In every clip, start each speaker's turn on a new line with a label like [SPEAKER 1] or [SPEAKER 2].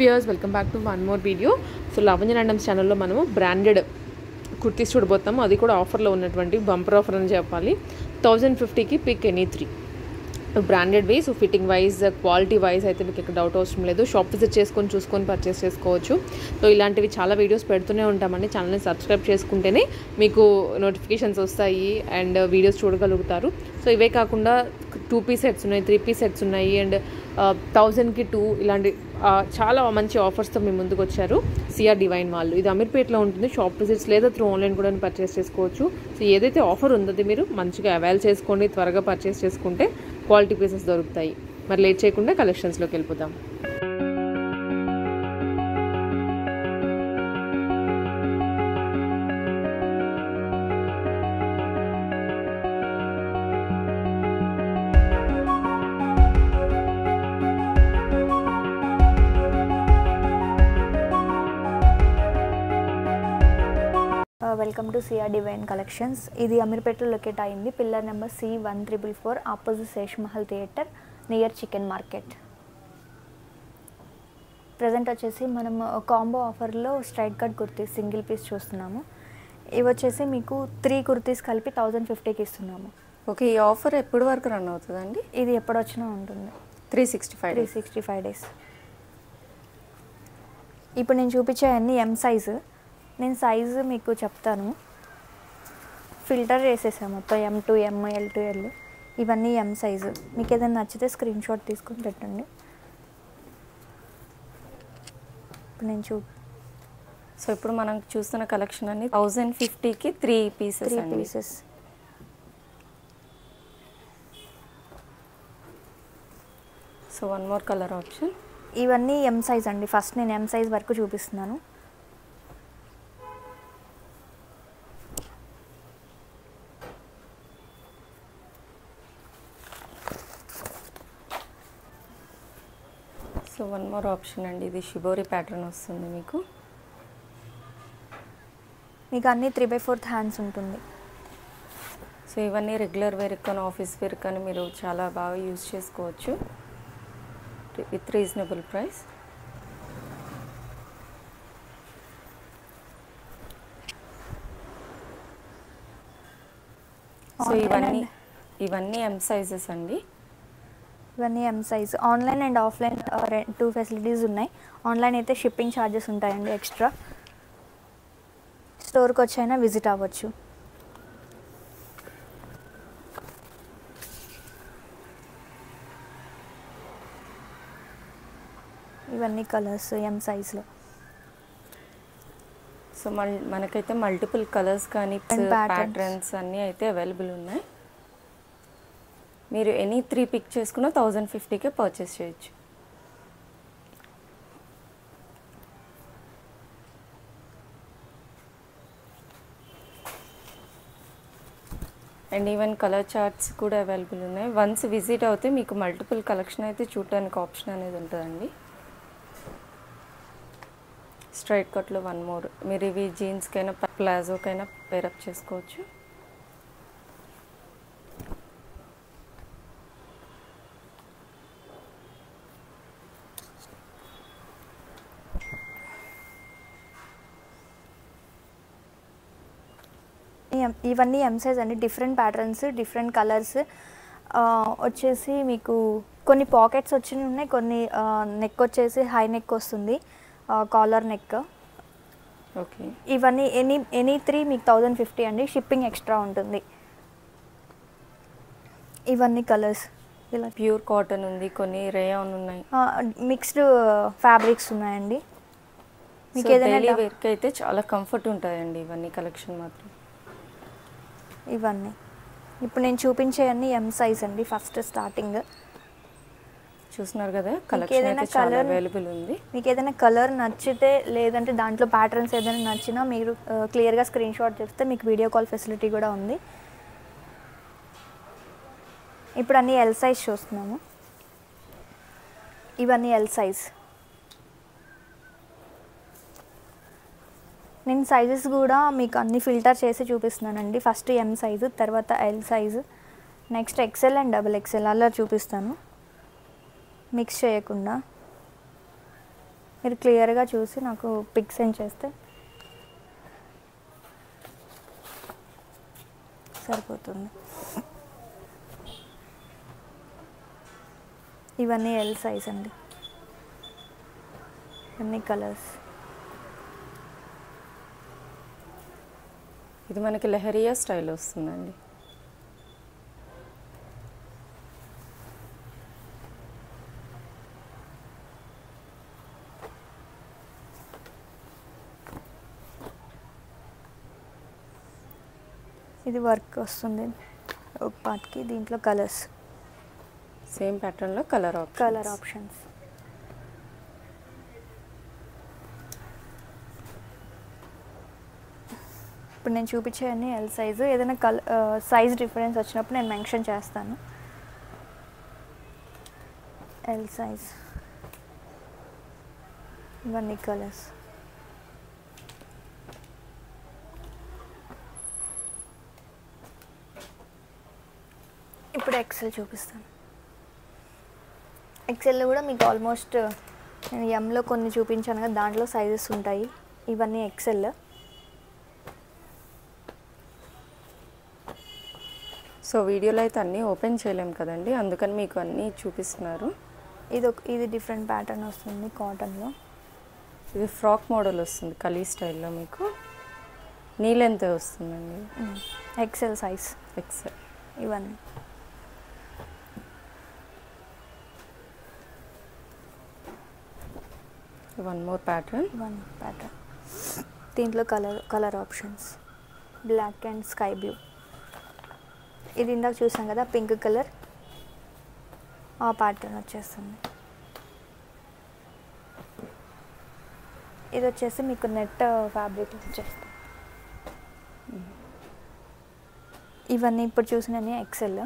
[SPEAKER 1] Viewers welcome back to one more video. So Lavanya నండమ్స్ ఛానల్లో మనము బ్రాండెడ్ కుర్తీస్ చూడబోతాము. అది కూడా ఆఫర్లో ఉన్నటువంటి బంపర్ ఆఫర్ అని చెప్పాలి. 1050కి pick any 3 branded wise, fitting wise, quality wise అయితే మీకు ఇక్కడ డౌట్ అవసరం లేదు. షాప్ విజిట్ చేసుకొని చూసుకొని పర్చేస్ చేసుకోవచ్చు. సో ఇలాంటివి చాలా వీడియోస్ పెడుతూనే ఉంటామండి. ఛానల్ని సబ్స్క్రైబ్ చేసుకుంటేనే మీకు నోటిఫికేషన్స్ వస్తాయి అండ్ వీడియోస్ చూడగలుగుతారు. సో ఇవే కాకుండా 2 పీస్ సెట్స్ ఉన్నాయి, 3 పీస్ సెట్స్ ఉన్నాయి అండ్ 1000కి 2 ఇలాంటి చాలా మంచి ఆఫర్స్తో మేము ముందుకు వచ్చారు సిఆర్ డివైన్ వాళ్ళు. ఇది అమీర్పేట్లో ఉంటుంది. షాప్ విజిట్స్ లేదా త్రూ ఆన్లైన్ కూడా పర్చేస్ చేసుకోవచ్చు. సో ఏదైతే ఆఫర్ ఉందో అది మీరు మంచిగా అవైల్ చేసుకోండి. త్వరగా పర్చేస్ చేసుకుంటే క్వాలిటీ పీసెస్ దొరుకుతాయి. మరి లేట్ చేయకుండా కలెక్షన్స్లోకి వెళ్ళిపోతాం.
[SPEAKER 2] Welcome to CR divine collections. ఇది అమీర్పేటలో లొకేట్ అయింది. Pillar number C1444 opposite Sesh Mahal theatre near chicken market. Present వచ్చేసి మనం కాంబో ఆఫర్లో straight cut kurtis single piece చూస్తున్నాము. ఇవి వచ్చేసి మీకు 3 కుర్తీస్ కలిపి 1050కి ఇస్తున్నాము.
[SPEAKER 3] ఓకే, ఈ ఆఫర్ ఎప్పటి వరకు రన్ అవుతుందండి?
[SPEAKER 2] ఇది ఎప్పుడు వచ్చినా ఉంటుంది.
[SPEAKER 3] 365
[SPEAKER 2] డేస్. ఇప్పుడు నేను చూపించే అన్ని ఎం సైజు. నేను సైజు మీకు చెప్తాను. ఫిల్టర్ చేసేసాను మొత్తం M to M, L to L. ఇవన్నీ ఎం సైజు. మీకు ఏదైనా నచ్చితే స్క్రీన్ షాట్ తీసుకొని పెట్టండి. ఇప్పుడు నేను
[SPEAKER 3] సో ఇప్పుడు మనం చూస్తున్న కలెక్షన్ అన్ని 1050కి 3 pieces. So one more colour option.
[SPEAKER 2] ఇవన్నీ ఎం సైజ్ అండి. ఫస్ట్ నేను ఎం సైజ్ వరకు చూపిస్తున్నాను.
[SPEAKER 3] సో వన్ మోర్ ఆప్షన్ అండి. ఇది షిబోరి ప్యాటర్న్ వస్తుంది మీకు
[SPEAKER 2] అన్నీ 3/4 హ్యాండ్స్ ఉంటుంది.
[SPEAKER 3] సో ఇవన్నీ రెగ్యులర్ వేర్ కానీ ఆఫీస్ వేర్ కానీ మీరు చాలా బాగా యూజ్ చేసుకోవచ్చు విత్ రీజనబుల్ ప్రైస్. సో ఇవన్నీ ఎం సైజెస్ అండి.
[SPEAKER 2] ఇవన్నీ M size. Online and offline 2 facilities ఉన్నాయి. ఆన్లైన్ అయితే షిప్పింగ్ ఛార్జెస్ ఉంటాయండి ఎక్స్ట్రా. స్టోర్కి వచ్చైనా విజిట్ అవ్వచ్చు. ఇవన్నీ కలర్స్ ఎం సైజ్లో.
[SPEAKER 3] సో మనకైతే మల్టిపుల్ కలర్స్ కానీ ప్యాటర్న్స్ అన్నీ అయితే అవైలబుల్ ఉన్నాయి. మీరు ఎనీ 3 పిక్ చేసుకున్న 1050కే పర్చేస్ చేయొచ్చు. అండ్ ఈవెన్ కలర్ చార్ట్స్ కూడా అవైలబుల్ ఉన్నాయి. వన్స్ విజిట్ అవుతే మీకు మల్టిపుల్ కలెక్షన్ అయితే చూడడానికి ఆప్షన్ అనేది ఉంటుందండి. స్ట్రైట్ కట్లో వన్ మోర్. మీరు ఇవి జీన్స్కైనా ప్లాజోకైనా పేరప్ చేసుకోవచ్చు.
[SPEAKER 2] ఇవన్నీ ఎం సైజ్ అండి. డిఫరెంట్ ప్యాటర్న్స్, డిఫరెంట్ కలర్స్ వచ్చేసి మీకు కొన్ని పాకెట్స్ వచ్చినవి ఉన్నాయి. కొన్ని నెక్ వచ్చేసి హై నెక్ వస్తుంది, కాలర్ నెక్.
[SPEAKER 3] ఓకే,
[SPEAKER 2] ఇవన్నీ ఎనీ 3 మీకు 1050 అండి. షిప్పింగ్ ఎక్స్ట్రా ఉంటుంది. ఇవన్నీ కలర్స్ ఇలా
[SPEAKER 3] ప్యూర్ కాటన్ ఉంది, కొన్ని రేయాన్ ఉన్నాయి,
[SPEAKER 2] మిక్స్డ్ ఫ్యాబ్రిక్స్ ఉన్నాయండి.
[SPEAKER 3] మీకు ఏదైనా డైలీ వేర్కి అయితే చాలా కంఫర్ట్ ఉంటాయండి ఇవన్నీ కలెక్షన్ మాత్రం.
[SPEAKER 2] ఇవన్నీ ఇప్పుడు నేను చూపించే అన్ని ఎం సైజ్ అండి. ఫస్ట్ స్టార్టింగ్
[SPEAKER 3] చూస్తున్నారు కదా, కలెక్షన్ అయితే చాలా అవైలబుల్ ఉంది.
[SPEAKER 2] మీకు ఏదైనా కలర్ నచ్చితే లేదంటే దాంట్లో ప్యాటర్న్స్ ఏదైనా నచ్చినా మీరు క్లియర్గా స్క్రీన్ షాట్ చేస్తే మీకు వీడియో కాల్ ఫెసిలిటీ కూడా ఉంది. ఇప్పుడు అన్ని ఎల్ సైజ్ చూస్తున్నాము. ఇవన్నీ ఎల్ సైజ్. నేను సైజెస్ కూడా మీకు అన్ని ఫిల్టర్ చేసి చూపిస్తున్నానండి. ఫస్ట్ ఎం సైజు, తర్వాత L size, next XL and XXL అలా చూపిస్తాను. మిక్స్ చేయకుండా మీరు క్లియర్గా చూసి నాకు పిక్ సెండ్ చేస్తే సరిపోతుంది. ఇవన్నీ ఎల్ సైజ్ అండి, అన్ని కలర్స్.
[SPEAKER 3] ఇది మనకి లెహరియా స్టైల్ వస్తుందండి.
[SPEAKER 2] ఇది వర్క్ వస్తుంది ఒక పార్ట్కి. దీంట్లో కలర్స్,
[SPEAKER 3] సేమ్ ప్యాటర్న్లో కలర్
[SPEAKER 2] ఆప్షన్స్. ఇప్పుడు నేను చూపించేవన్నీ ఎల్ సైజు. ఏదైనా సైజ్ డిఫరెన్స్ వచ్చినప్పుడు నేను మెన్షన్ చేస్తాను. ఎల్ సైజ్, ఇవన్నీ కలర్స్. ఇప్పుడు ఎక్సెల్ చూపిస్తాను. ఎక్సెల్లో కూడా మీకు ఆల్మోస్ట్ నేను ఎంలో కొన్ని చూపించాను కదా, దాంట్లో సైజెస్ ఉంటాయి. ఇవన్నీ ఎక్సెల్.
[SPEAKER 3] సో వీడియోలో అయితే అన్నీ ఓపెన్ చేయలేము కదండి, అందుకని మీకు అన్నీ చూపిస్తున్నారు.
[SPEAKER 2] ఇది డిఫరెంట్ ప్యాటర్న్ వస్తుంది కాటన్లో.
[SPEAKER 3] ఇది ఫ్రాక్ మోడల్ వస్తుంది కలీ స్టైల్లో. మీకు నీ లెంత్ వస్తుందండి.
[SPEAKER 2] XL size.
[SPEAKER 3] ఎక్సెల్.
[SPEAKER 2] ఇవన్నీ
[SPEAKER 3] వన్ మోర్ ప్యాటర్న్.
[SPEAKER 2] దీంట్లో colour options black and sky blue. ఇది ఇందాక చూసాం కదా పింక్ కలర్, ఆ ప్యాటర్న్ వచ్చేస్తుంది. ఇది వచ్చేసి మీకు నెట్ ఫ్యాబ్రిక్ వచ్చేస్తుంది. ఇవన్నీ ఇప్పుడు చూసినవి ఎక్సెల్.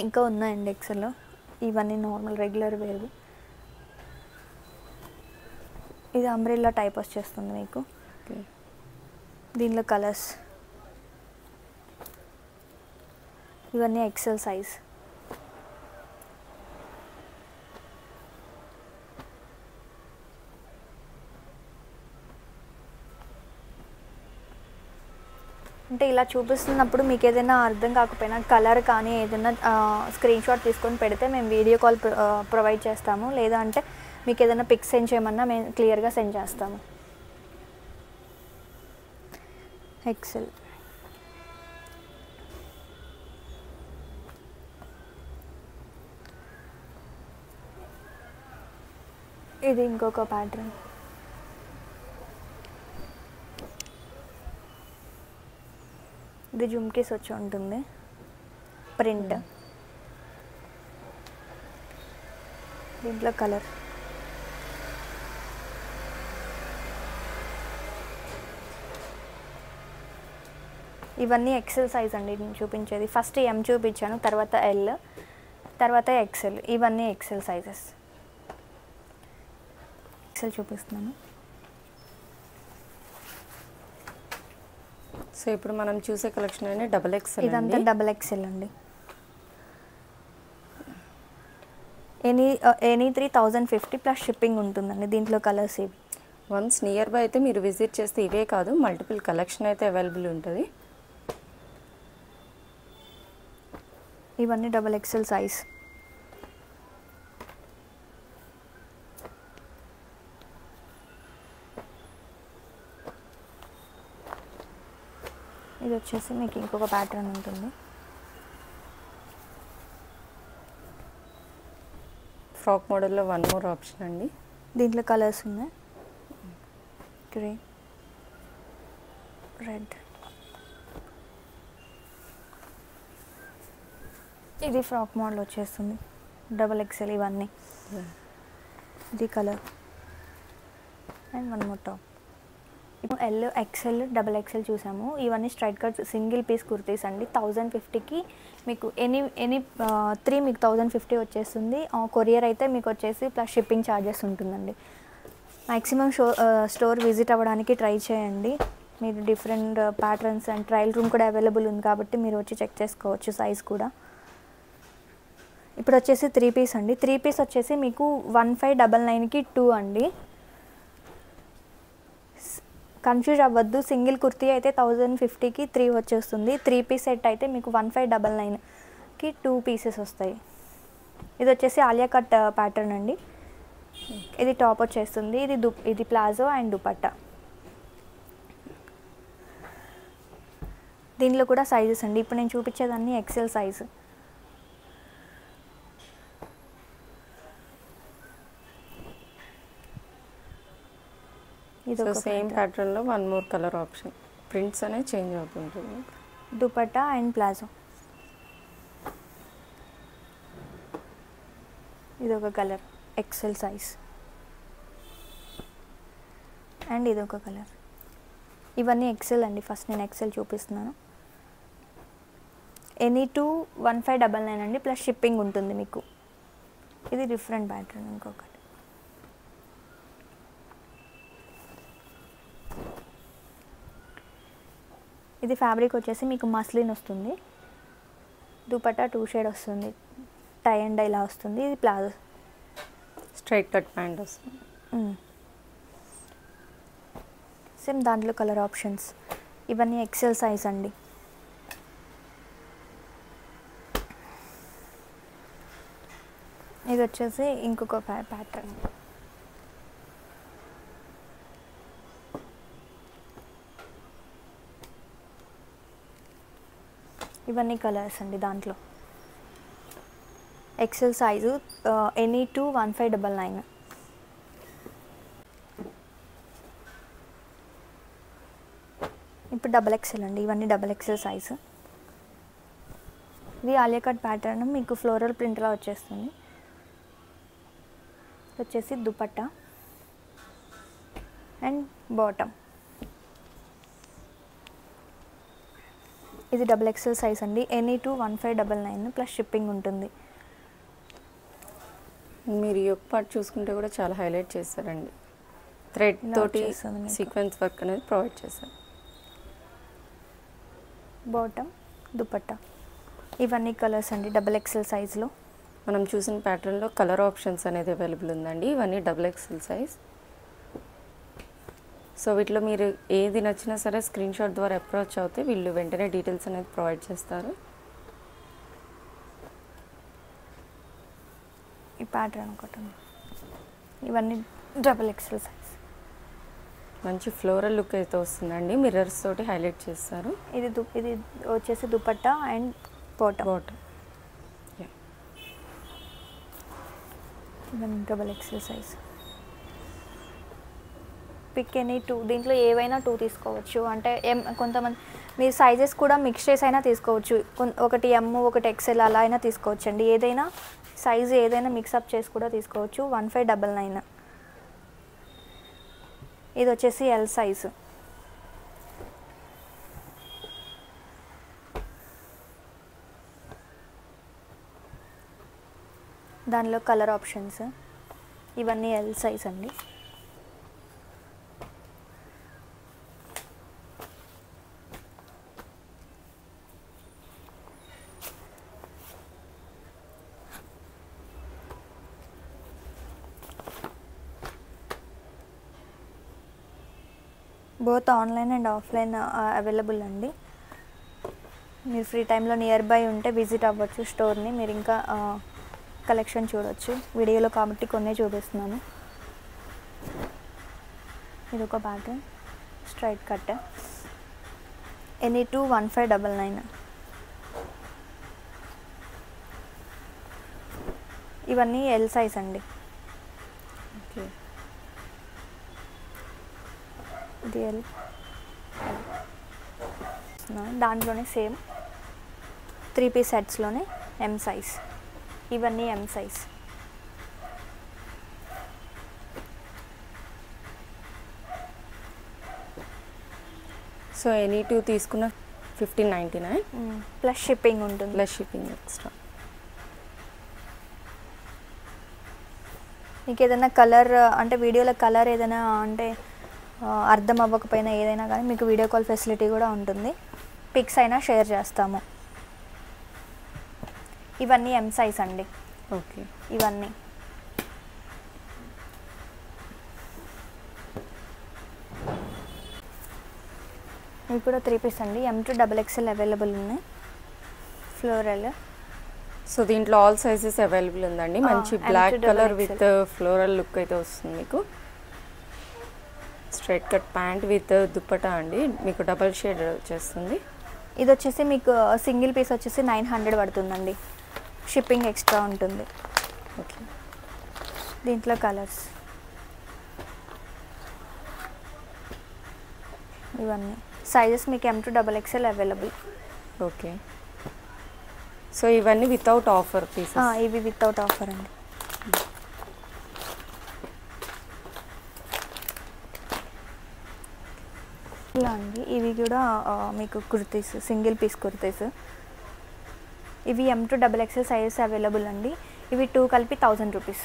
[SPEAKER 2] ఇంకా ఉన్నాయండి ఎక్సెల్. ఇవన్నీ నార్మల్ రెగ్యులర్ వేరు. ఇది అంబ్రెల్లా టైప్ వచ్చేస్తుంది మీకు. దీనిలో కలర్స్. ఇవన్నీ ఎక్సెల్ సైజ్. అంటే ఇలా చూపిస్తున్నప్పుడు మీకు ఏదైనా అర్థం కాకపోయినా కలర్ కానీ ఏదైనా స్క్రీన్ షాట్ తీసుకొని పెడితే మేము వీడియో కాల్ ప్రొవైడ్ చేస్తాము. లేదా అంటే మీకు ఏదైనా పిక్స్ సెండ్ చేయమన్నా మేము క్లియర్గా సెండ్ చేస్తాము. ఎక్సెల్. ఇది ఇంకొక ప్యాటర్న్. ఇది జుమ్కీస్ వచ్చి ఉంటుంది ప్రింట్. దీంట్లో కలర్. ఇవన్నీ ఎక్సెల్ సైజ్ అండి నేను చూపించేది. ఫస్ట్ ఎం చూపించాను, తర్వాత ఎల్, తర్వాత ఎక్సెల్. ఇవన్నీ ఎక్సెల్ సైజెస్. ఎక్సెల్ చూపిస్తున్నాను.
[SPEAKER 3] సో ఇప్పుడు మనం చూసే కలెక్షన్ అనేది డబుల్ ఎక్సెల్.
[SPEAKER 2] ఇదంతా డబుల్ ఎక్సెల్ అండి. ఎనీ 3050 ప్లస్ షిప్పింగ్ ఉంటుందండి. దీంట్లో కలర్స్ ఇవి.
[SPEAKER 3] వన్స్ నియర్ బై అయితే మీరు విజిట్ చేస్తే ఇవే కాదు మల్టిపుల్ కలెక్షన్ అయితే అవైలబుల్ ఉంటుంది.
[SPEAKER 2] ఇవన్నీ డబుల్ ఎక్సెల్ సైజ్. ఇది వచ్చేసి మీకు ఇంకొక ప్యాటర్న్ ఉంటుంది.
[SPEAKER 3] ఫ్రాక్ మోడల్లో వన్ మోర్ ఆప్షన్ అండి.
[SPEAKER 2] దీంట్లో కలర్స్ ఉన్నాయి. Grey, red. ఇది ఫ్రాక్ మోడల్ వచ్చేస్తుంది డబుల్ ఎక్సెల్. ఇవన్నీ ఇది colour and one more top. ఇప్పుడు ఎల్, ఎక్సెల్, డబుల్ ఎక్సెల్ చూసాము. ఇవన్నీ straight cut single piece kurtis అండి. 1050కి మీకు ఎనీ 3 మీకు 1050 వచ్చేస్తుంది. కొరియర్ అయితే మీకు వచ్చేసి ప్లస్ షిప్పింగ్ ఛార్జెస్ ఉంటుందండి. మ్యాక్సిమం స్టోర్ విజిట్ అవ్వడానికి ట్రై చేయండి. మీరు different patterns and trial room కూడా అవైలబుల్ ఉంది కాబట్టి మీరు వచ్చి చెక్ చేసుకోవచ్చు సైజ్ కూడా. ఇప్పుడు వచ్చేసి 3 పీస్ అండి. 3 పీస్ వచ్చేసి మీకు 1599కి 2 అండి. కన్ఫ్యూజ్ అవ్వద్దు. సింగిల్ కుర్తీ అయితే 1050కి 3 వచ్చేస్తుంది. 3 పీస్ సెట్ అయితే మీకు 1599కి 2 పీసెస్ వస్తాయి. ఇది వచ్చేసి ఆలియా కట్ ప్యాటర్న్ అండి. ఇది టాప్ వచ్చేస్తుంది. ఇది ప్లాజో అండ్ దుపట్టా. దీనిలో కూడా సైజెస్ అండి. ఇప్పుడు నేను చూపించేదాన్ని ఎక్సెల్ సైజు.
[SPEAKER 3] సో సేమ్ ప్యాటర్న్లో 1 మోర్ కలర్ ఆప్షన్. ప్రింట్స్ అనేది చేంజ్ అవుతుంటుంది.
[SPEAKER 2] Dupatta and palazzo. ఇది ఒక కలర్ ఎక్సెల్ సైజ్ అండ్ ఇది ఒక కలర్. ఇవన్నీ ఎక్సెల్ అండి. ఫస్ట్ నేను ఎక్సెల్ చూపిస్తున్నాను. ఎనీ 21599 అండి, ప్లస్ షిప్పింగ్ ఉంటుంది మీకు. ఇది డిఫరెంట్ ప్యాటర్న్ ఇంకొకటి. ఇది ఫ్యాబ్రిక్ వచ్చేసి మీకు మస్లిన్ వస్తుంది. దుపట్టా 2 షేడ్ వస్తుంది. టై అండ్ డై ఇలా వస్తుంది. ఇది ప్లాజో
[SPEAKER 3] స్ట్రైట్ కట్ ప్యాంట్ వస్తుంది.
[SPEAKER 2] సేమ్ దాంట్లో కలర్ ఆప్షన్స్. ఇవన్నీ ఎక్సెల్ సైజ్ అండి. ఇది వచ్చేసి ఇంకొక ప్యాటర్న్. ఇవన్నీ కలర్స్ అండి. దాంట్లో ఎక్సెల్ సైజు ఎనీ 21599. ఇప్పుడు డబల్ ఎక్సెల్ అండి. ఇవన్నీ డబల్ ఎక్సెల్ సైజు. ఇది ఆలియా కట్ ప్యాటర్న్ మీకు ఫ్లోరల్ ప్రింట్లా వచ్చేస్తుంది. వచ్చేసి దుపట్టా అండ్ బాటమ్. ఇది డబుల్ ఎక్సెల్ సైజ్ అండి. ఎనీ 21599 ప్లస్ షిప్పింగ్ ఉంటుంది.
[SPEAKER 3] మీరు ఈ యొక్క పార్ట్ చూసుకుంటే కూడా చాలా హైలైట్ చేస్తారండి. థ్రెడ్ తోటి సీక్వెన్స్ వర్క్ అనేది ప్రొవైడ్ చేశారు.
[SPEAKER 2] బాటమ్ దుపట్టా. ఇవన్నీ కలర్స్ అండి డబుల్ ఎక్సెల్ సైజ్లో.
[SPEAKER 3] మనం చూసిన ప్యాటర్న్లో కలర్ ఆప్షన్స్ అనేది అవైలబుల్ ఉందండి. ఇవన్నీ డబుల్ ఎక్సెల్ సైజ్. సో వీటిలో మీరు ఏది నచ్చినా సరే స్క్రీన్ షాట్ ద్వారా అప్రోచ్ అవుతే వీళ్ళు వెంటనే డీటెయిల్స్ అనేది ప్రొవైడ్ చేస్తారు.
[SPEAKER 2] ఈ ప్యాటర్న్ ఒకటి. ఇవన్నీ డబుల్ ఎక్సెల్ సైజ్.
[SPEAKER 3] మంచి ఫ్లోరల్ లుక్ అయితే వస్తుందండి. మిర్రర్స్ తోటి హైలైట్ చేస్తారు.
[SPEAKER 2] ఇది వచ్చేసి దుపట్టా అండ్ బాటమ్. ఇవన్నీ double XL size. Pick any 2. దీంట్లో ఏవైనా 2 తీసుకోవచ్చు. అంటే కొంతమంది మీరు సైజెస్ కూడా మిక్స్ చేసి అయినా తీసుకోవచ్చు. ఒకటి ఎమ్ ఒకటి ఎక్సెల్ అలా అయినా తీసుకోవచ్చు అండి. ఏదైనా సైజు ఏదైనా మిక్సప్ చేసి కూడా తీసుకోవచ్చు. 1599. ఇది వచ్చేసి ఎల్ సైజు. దానిలో కలర్ ఆప్షన్స్. ఇవన్నీ ఎల్ సైజ్ అండి. Both online and offline available అండి. మీరు ఫ్రీ టైంలో నియర్ బై ఉంటే విజిట్ అవ్వచ్చు స్టోర్ని. మీరు ఇంకా కలెక్షన్ చూడవచ్చు. వీడియోలో కాబట్టి కొన్నే చూపిస్తున్నాను. ఇది ఒక ప్యాటర్న్ స్ట్రైట్ కట్. ఎనీ 21599. ఇవన్నీ ఎల్ సైజ్ అండి.
[SPEAKER 3] ఓకే.
[SPEAKER 2] ఇది ఎల్. దాంట్లోనే సేమ్ 3 పీస్ సెట్స్లోనే ఎం సైజ్. ఇవన్నీ ఎం సైజ్.
[SPEAKER 3] సో ఎనీ 2 తీసుకున్న 1599
[SPEAKER 2] ప్లస్ షిప్పింగ్ ఉంటుంది.
[SPEAKER 3] Plus shipping extra.
[SPEAKER 2] మీకు ఏదైనా కలర్ అంటే వీడియోలో కలర్ ఏదైనా అంటే అర్థం అవ్వకపోయినా ఏదైనా కానీ మీకు వీడియో కాల్ ఫెసిలిటీ కూడా ఉంటుంది. పిక్స్ అయినా షేర్ చేస్తాము. ఇవన్నీ ఎం సైజ్ అండి.
[SPEAKER 3] ఓకే.
[SPEAKER 2] ఇవన్నీ ఇవి కూడా 3 పీస్ అండి. M2 XXL అవైలబుల్ ఉన్నాయి. ఫ్లోరల్.
[SPEAKER 3] సో దీంట్లో ఆల్ సైజెస్ అవైలబుల్ ఉందండి. మంచి black colour with floral look అయితే వస్తుంది మీకు. Straight cut pant with dupatta అండి, మీకు డబల్ షేడ్ వచ్చేస్తుంది.
[SPEAKER 2] ఇది వచ్చేసి మీకు సింగిల్ పీస్ వచ్చేసి 900 పడుతుందండి. షిప్పింగ్ ఎక్స్ట్రా ఉంటుంది.
[SPEAKER 3] ఓకే.
[SPEAKER 2] దీంట్లో కలర్స్ ఇవన్నీ సైజెస్ మీకు M2 XXL available.
[SPEAKER 3] Okay. So ఇవన్నీ వితౌట్ ఆఫర్ పీసెస్.
[SPEAKER 2] ఇవి వితౌట్ ఆఫర్ అండి. ఇలా అండి, ఇవి కూడా మీకు కుర్తీస్, సింగిల్ పీస్ కుర్తీస్. ఇవి M2 XXL సైజెస్ అవైలబుల్ అండి. ఇవి 2 కలిపి 1000 రూపీస్.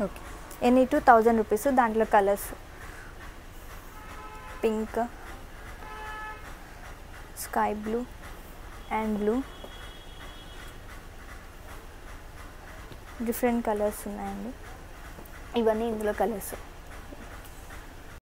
[SPEAKER 3] ఓకే.
[SPEAKER 2] Any 1000 rupees. దాంట్లో colours pink, sky blue and blue, different colours ఉన్నాయండి. ఇవన్నీ ఇందులో కలర్స్.